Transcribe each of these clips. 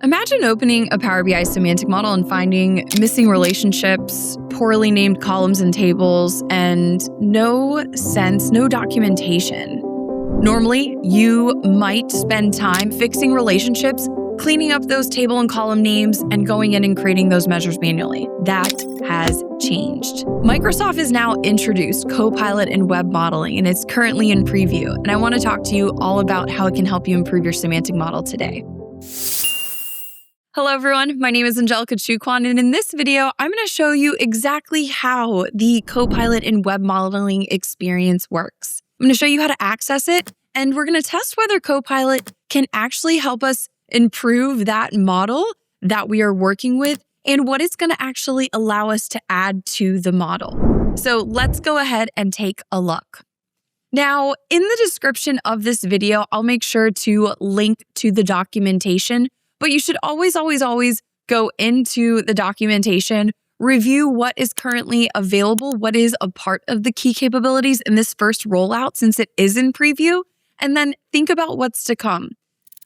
Imagine opening a Power BI semantic model and finding missing relationships, poorly named columns and tables, and no documentation. Normally, you might spend time fixing relationships, cleaning up those table and column names, and going in and creating those measures manually. That has changed. Microsoft has now introduced Copilot in web modeling, and it's currently in preview. And I want to talk to you all about how it can help you improve your semantic model today. Hello everyone, my name is Angelica Choo Quan, and in this video, I'm going to show you exactly how the Copilot in web modeling experience works. I'm going to show you how to access it, and we're going to test whether Copilot can actually help us improve that model that we are working with and what it's going to actually allow us to add to the model. So let's go ahead and take a look. Now, in the description of this video, I'll make sure to link to the documentation. But you should always go into the documentation, review what is currently available, what is a part of the key capabilities in this first rollout since it is in preview, and then think about what's to come.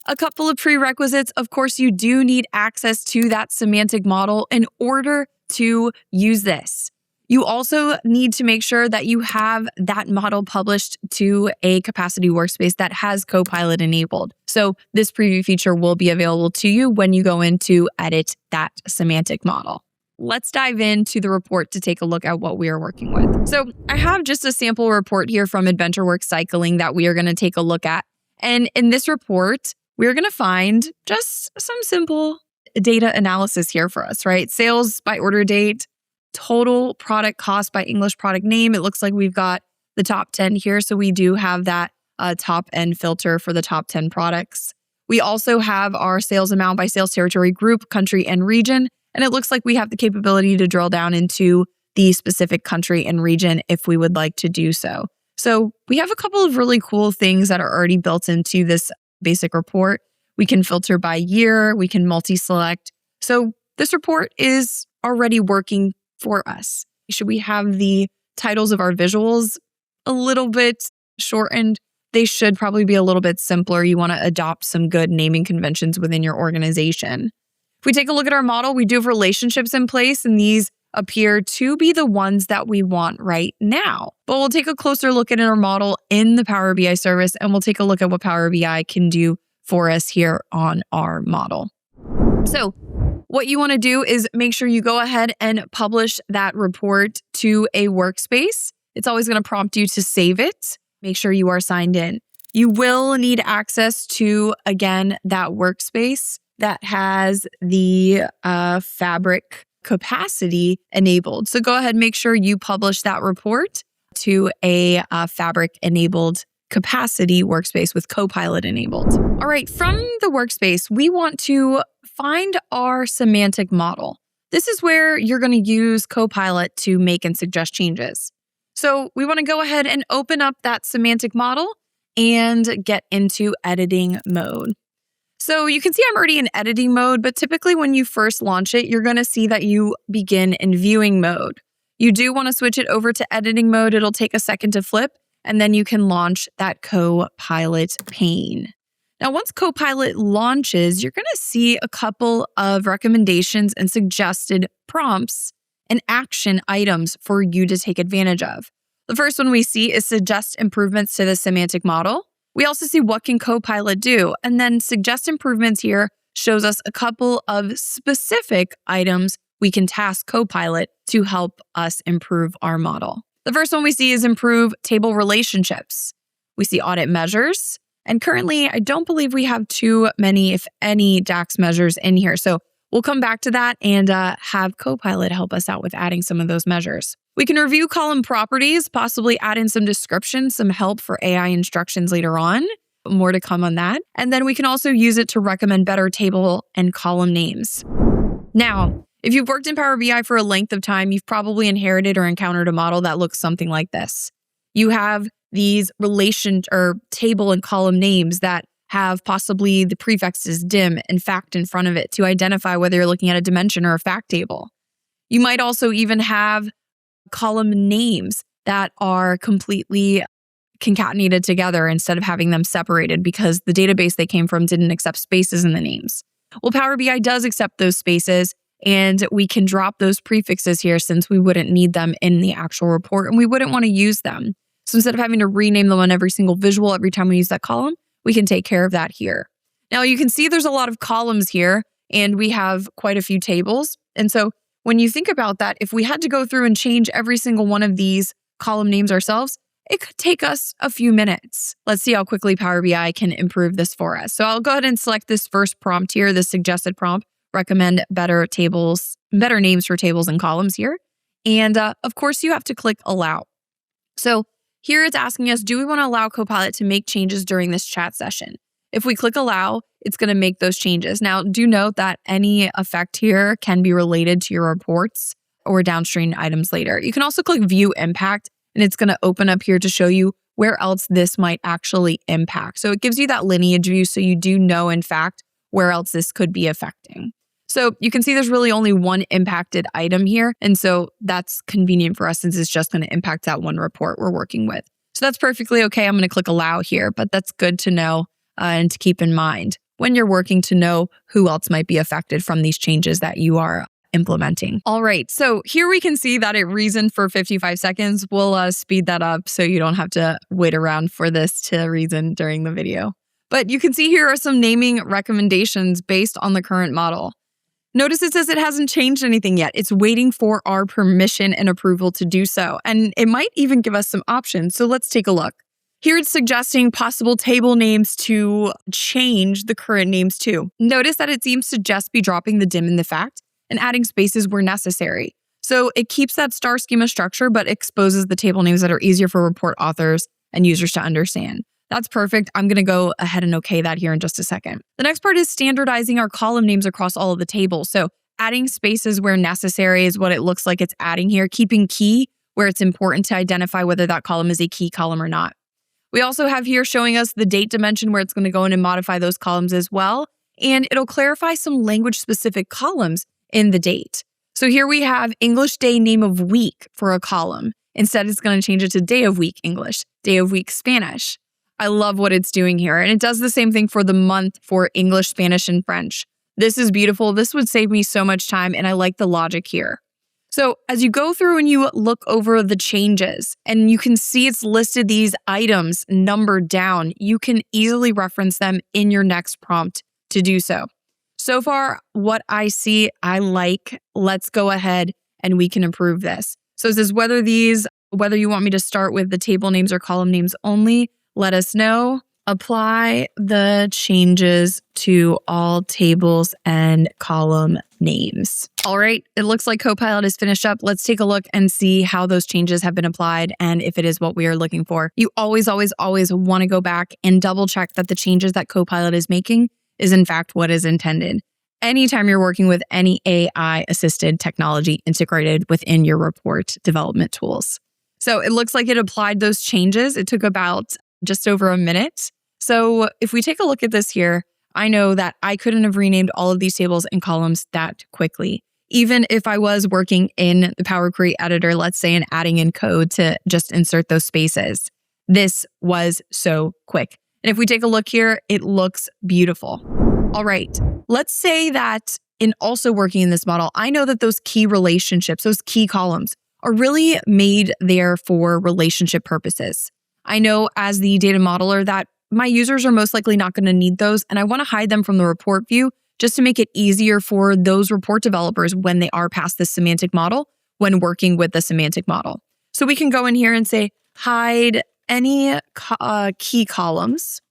A couple of prerequisites. Of course, you do need access to that semantic model in order to use this. You also need to make sure that you have that model published to a capacity workspace that has Copilot enabled. So this preview feature will be available to you when you go in to edit that semantic model. Let's dive into the report to take a look at what we are working with. So I have just a sample report here from AdventureWorks Cycling that we are going to take a look at. And in this report, we're going to find just some simple data analysis here for us, right? Sales by order date, total product cost by English product name. It looks like we've got the top 10 here. So we do have that top end filter for the top 10 products. We also have our sales amount by sales territory group, country, and region. And it looks like we have the capability to drill down into the specific country and region if we would like to do so. So we have a couple of really cool things that are already built into this basic report. We can filter by year. We can multi-select. So this report is already working for us. Should we have the titles of our visuals a little bit shortened? They should probably be a little bit simpler. You want to adopt some good naming conventions within your organization. If we take a look at our model, we do have relationships in place, and these appear to be the ones that we want right now. But we'll take a closer look at our model in the Power BI service, and we'll take a look at what Power BI can do for us here on our model. So what you want to do is make sure you go ahead and publish that report to a workspace. It's always going to prompt you to save it. Make sure you are signed in. You will need access to, again, that workspace that has the Fabric capacity enabled. So go ahead and make sure you publish that report to a Fabric enabled capacity workspace with Copilot enabled. All right, from the workspace, we want to find our semantic model. This is where you're going to use Copilot to make and suggest changes. So we want to go ahead and open up that semantic model and get into editing mode. So you can see I'm already in editing mode, but typically when you first launch it, you're going to see that you begin in viewing mode. You do want to switch it over to editing mode. It'll take a second to flip, and then you can launch that Copilot pane. Now, once Copilot launches, you're going to see a couple of recommendations and suggested prompts and action items for you to take advantage of. The first one we see is suggest improvements to the semantic model. We also see what can Copilot do, and then suggest improvements here shows us a couple of specific items we can task Copilot to help us improve our model. The first one we see is improve table relationships. We see audit measures. And currently, I don't believe we have too many, if any, DAX measures in here. So we'll come back to that and have Copilot help us out with adding some of those measures. We can review column properties, possibly add in some description, some help for AI instructions later on. More to come on that. And then we can also use it to recommend better table and column names. Now, if you've worked in Power BI for a length of time, you've probably inherited or encountered a model that looks something like this. You have these relation or table and column names that have possibly the prefixes dim and fact in front of it to identify whether you're looking at a dimension or a fact table. You might also even have column names that are completely concatenated together instead of having them separated because the database they came from didn't accept spaces in the names. Well, Power BI does accept those spaces, and we can drop those prefixes here since we wouldn't need them in the actual report and we wouldn't want to use them. So instead of having to rename them on every single visual every time we use that column, we can take care of that here. Now you can see there's a lot of columns here and we have quite a few tables. And so when you think about that, if we had to go through and change every single one of these column names ourselves, it could take us a few minutes. Let's see how quickly Power BI can improve this for us. So I'll go ahead and select this first prompt here, this suggested prompt, recommend better names for tables and columns here. And of course, you have to click allow. So here it's asking us, do we want to allow Copilot to make changes during this chat session? If we click allow, it's going to make those changes. Now, do note that any effect here can be related to your reports or downstream items later. You can also click view impact, and it's going to open up here to show you where else this might actually impact. So it gives you that lineage view so you do know, in fact, where else this could be affecting. So you can see there's really only one impacted item here. And so that's convenient for us since it's just going to impact that one report we're working with. So that's perfectly okay. I'm going to click allow here, but that's good to know and to keep in mind when you're working to know who else might be affected from these changes that you are implementing. All right, so here we can see that it reasoned for 55 seconds. We'll speed that up so you don't have to wait around for this to reason during the video. But you can see here are some naming recommendations based on the current model. Notice it says it hasn't changed anything yet. It's waiting for our permission and approval to do so. And it might even give us some options. So let's take a look. Here it's suggesting possible table names to change the current names to. Notice that it seems to just be dropping the dim in the fact and adding spaces where necessary. So it keeps that star schema structure, but exposes the table names that are easier for report authors and users to understand. That's perfect. I'm going to go ahead and okay that here in just a second. The next part is standardizing our column names across all of the tables. So adding spaces where necessary is what it looks like it's adding here, keeping key where it's important to identify whether that column is a key column or not. We also have here showing us the date dimension where it's going to go in and modify those columns as well. And it'll clarify some language-specific columns in the date. So here we have English day name of week for a column. Instead, it's going to change it to day of week English, day of week Spanish. I love what it's doing here. And it does the same thing for the month for English, Spanish, and French. This is beautiful. This would save me so much time, and I like the logic here. So as you go through and you look over the changes, and you can see it's listed these items numbered down, you can easily reference them in your next prompt to do so. So far, what I see, I like. Let's go ahead and we can improve this. So it says whether you want me to start with the table names or column names only, let us know. Apply the changes to all tables and column names. All right, it looks like Copilot is finished up. Let's take a look and see how those changes have been applied and if it is what we are looking for. You always want to go back and double check that the changes that Copilot is making is in fact what is intended. Anytime you're working with any AI-assisted technology integrated within your report development tools. So it looks like it applied those changes. It took about just over a minute. So if we take a look at this here, I know that I couldn't have renamed all of these tables and columns that quickly. Even if I was working in the Power Query editor, let's say, and adding in code to just insert those spaces. This was so quick. And if we take a look here, it looks beautiful. All right, let's say that in also working in this model, I know that those key relationships, those key columns are really made there for relationship purposes. I know as the data modeler that my users are most likely not going to need those, and I want to hide them from the report view just to make it easier for those report developers when they are past the semantic model, when working with the semantic model. So we can go in here and say, hide any key columns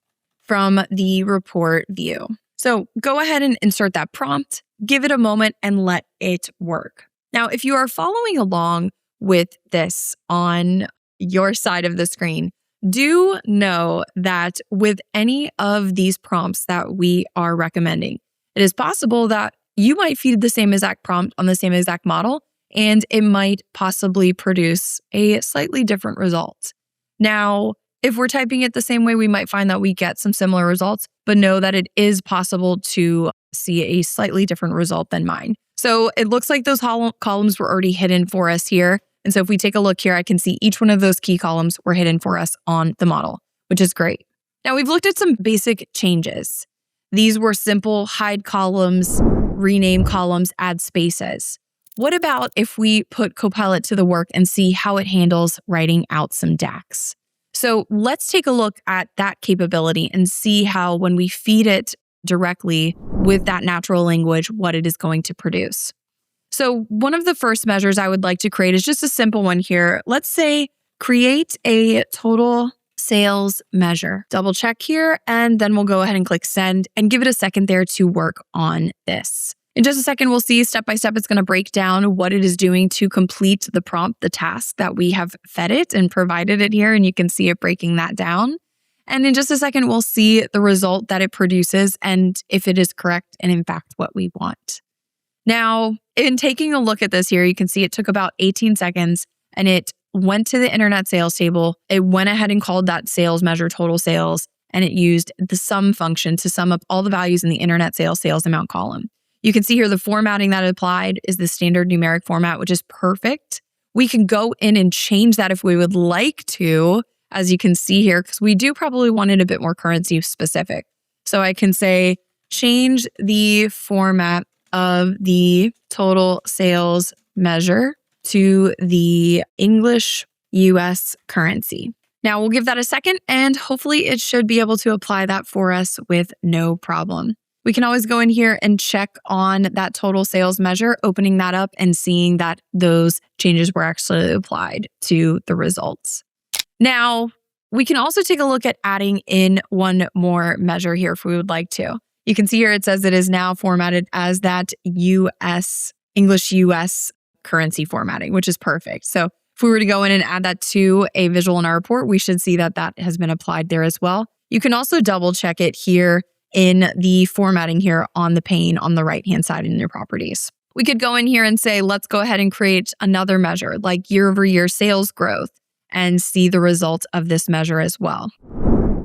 from the report view. So go ahead and insert that prompt, give it a moment, and let it work. Now, if you are following along with this on your side of the screen, do know that with any of these prompts that we are recommending, it is possible that you might feed the same exact prompt on the same exact model, and it might possibly produce a slightly different result. Now, if we're typing it the same way, we might find that we get some similar results, but know that it is possible to see a slightly different result than mine. So it looks like those columns were already hidden for us here. And so if we take a look here, I can see each one of those key columns were hidden for us on the model, which is great. Now we've looked at some basic changes. These were simple hide columns, rename columns, add spaces. What about if we put Copilot to the work and see how it handles writing out some DAX? So let's take a look at that capability and see how when we feed it directly with that natural language, what it is going to produce. So one of the first measures I would like to create is just a simple one here. Let's say create a total sales measure. Double check here, and then we'll go ahead and click send and give it a second there to work on this. In just a second, we'll see step by step, it's going to break down what it is doing to complete the prompt, the task that we have fed it and provided it here. And you can see it breaking that down. And in just a second, we'll see the result that it produces and if it is correct and in fact what we want. Now, in taking a look at this here, you can see it took about 18 seconds and it went to the internet sales table. It went ahead and called that sales measure total sales, and it used the sum function to sum up all the values in the internet sales amount column. You can see here the formatting that it applied is the standard numeric format, which is perfect. We can go in and change that if we would like to, as you can see here, because we do probably want it a bit more currency specific. So I can say, change the format of the total sales measure to the English US currency. Now we'll give that a second and hopefully it should be able to apply that for us with no problem. We can always go in here and check on that total sales measure, opening that up and seeing that those changes were actually applied to the results. Now, we can also take a look at adding in one more measure here if we would like to. You can see here it says it is now formatted as that English US currency formatting, which is perfect. So if we were to go in and add that to a visual in our report, we should see that that has been applied there as well. You can also double check it here in the formatting here on the pane on the right-hand side in your properties. We could go in here and say, let's go ahead and create another measure like year-over-year sales growth and see the result of this measure as well.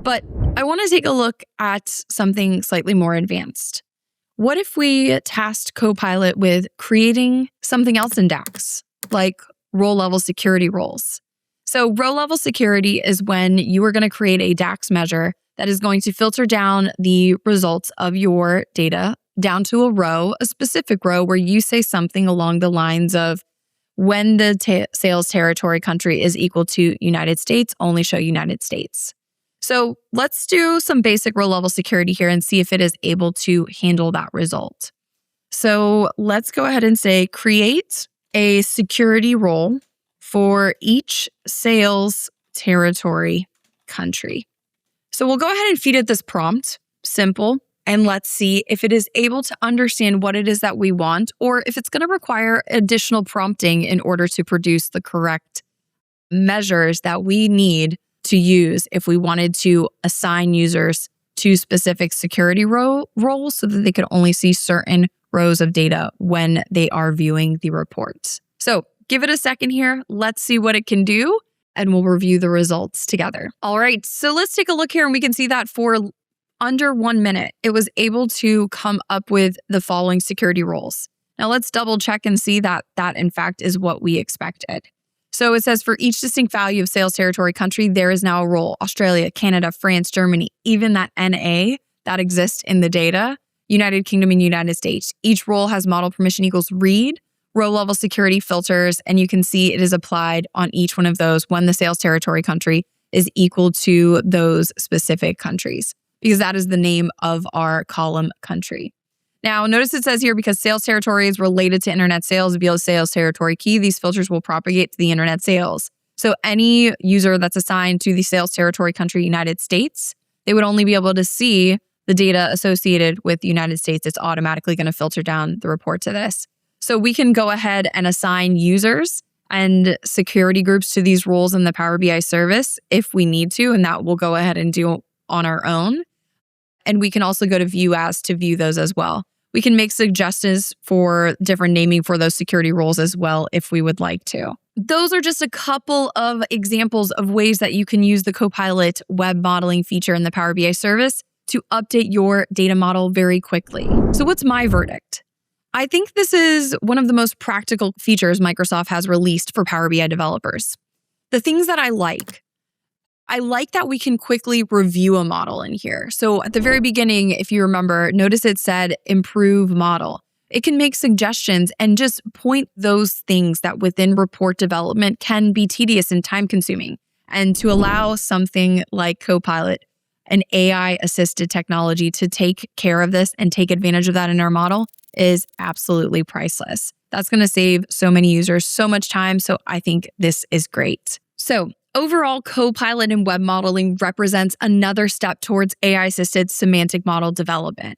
But I want to take a look at something slightly more advanced. What if we tasked Copilot with creating something else in DAX, like row-level security roles? So row-level security is when you are going to create a DAX measure that is going to filter down the results of your data down to a row, a specific row where you say something along the lines of when the sales territory country is equal to United States, only show United States. So let's do some basic row level security here and see if it is able to handle that result. So let's go ahead and say create a security role for each sales territory country. So we'll go ahead and feed it this prompt, simple, and let's see if it is able to understand what it is that we want, or if it's going to require additional prompting in order to produce the correct measures that we need to use if we wanted to assign users to specific security roles so that they could only see certain rows of data when they are viewing the reports. So give it a second here. Let's see what it can do, and we'll review the results together. All right, so let's take a look here and we can see that for under 1 minute, it was able to come up with the following security roles. Now let's double check and see that that in fact is what we expected. So it says for each distinct value of sales territory country, there is now a role. Australia, Canada, France, Germany, even that NA that exists in the data, United Kingdom and United States. Each role has model permission equals read, row level security filters, and you can see it is applied on each one of those when the sales territory country is equal to those specific countries, because that is the name of our column country. Now, notice it says here, because sales territory is related to internet sales via sales territory key, these filters will propagate to the internet sales. So any user that's assigned to the sales territory country United States, they would only be able to see the data associated with the United States. It's automatically going to filter down the report to this. So we can go ahead and assign users and security groups to these roles in the Power BI service if we need to, and that we'll go ahead and do on our own. And we can also go to view as to view those as well. We can make suggestions for different naming for those security roles as well if we would like to. Those are just a couple of examples of ways that you can use the Copilot web modeling feature in the Power BI service to update your data model very quickly. So what's my verdict? I think this is one of the most practical features Microsoft has released for Power BI developers. The things that I like, I like that we can quickly review a model in here. So at the very beginning, if you remember, notice it said improve model. It can make suggestions and just point those things that within report development can be tedious and time consuming. And to allow something like Copilot, an AI assisted technology, to take care of this and take advantage of that in our model is absolutely priceless. That's going to save so many users so much time. So I think this is great. So overall, Copilot in web modeling represents another step towards AI-assisted semantic model development.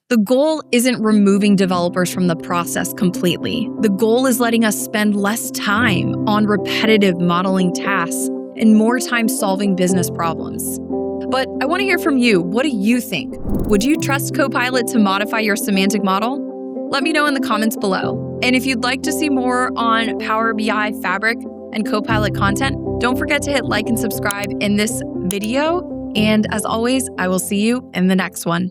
The goal isn't removing developers from the process completely. The goal is letting us spend less time on repetitive modeling tasks and more time solving business problems. But I want to hear from you. What do you think? Would you trust Copilot to modify your semantic model? Let me know in the comments below. And if you'd like to see more on Power BI, Fabric, and Copilot content, don't forget to hit like and subscribe in this video. And as always, I will see you in the next one.